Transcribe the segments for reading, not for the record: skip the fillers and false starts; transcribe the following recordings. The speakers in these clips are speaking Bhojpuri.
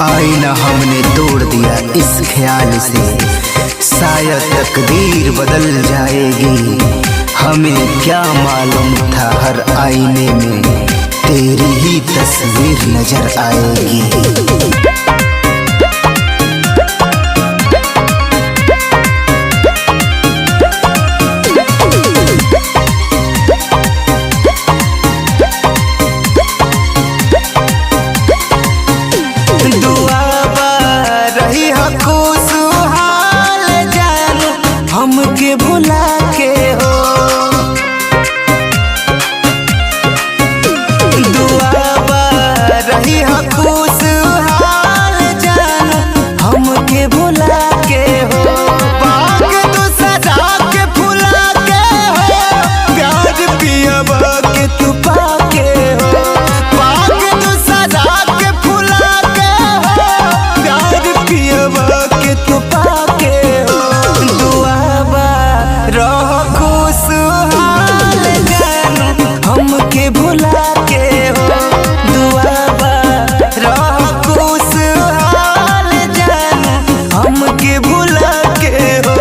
आईना हमने तोड़ दिया इस ख्याल से, शायद तकदीर बदल जाएगी। हमें क्या मालूम था हर आईने में तेरी ही तस्वीर नजर आएगी। हमके भुला के हो, दुआ रही खुशहाल जानू हमके भुला के हो। बाग तू सजा के फुला के हो, प्यार पियबा के तू पाके हो। बाग तू सजा के फुला के हो, प्यार पियबा के तू पाके हो। रह खुशहाल जानू हमके भुला के हो, दुआबा रह खुशहाल जानू हमके भुला के हो।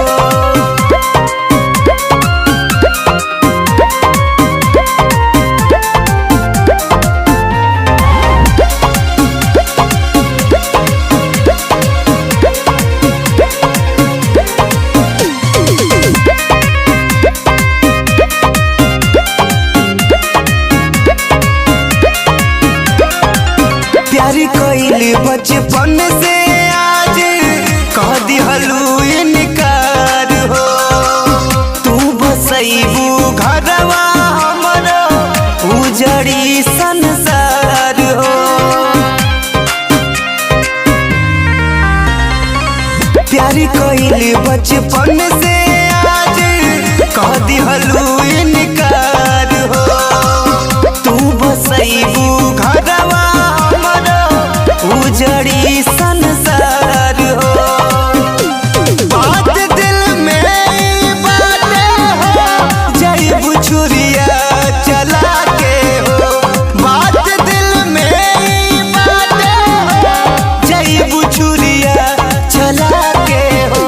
प्यारी कइली बचपन से आज कह दिहलू इनकार हो। तू बसैबू घरवा हमरो उजड़ी संसार हो। प्यारी कइली बचपन से आज कह दिहलू इनकार हो। तू बसैबू घरवा उजड़ी संसार हो। बात दिल में बाटे हो, जइबू छुरिया चला के हो। बात दिल में बाटे हो, जइबू छुरिया चला के हो।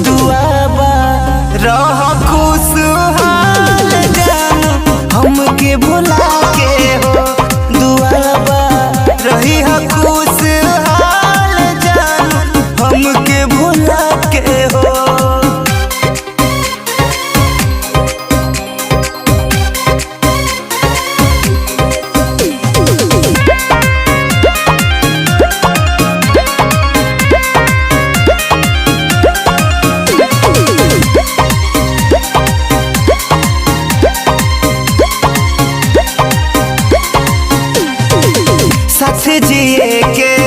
दुआबा रह खुशहाल जानू हमके भुला के हो, दुआबा रही खुशहाल जानू हमके भुला के हो। साथ जिए के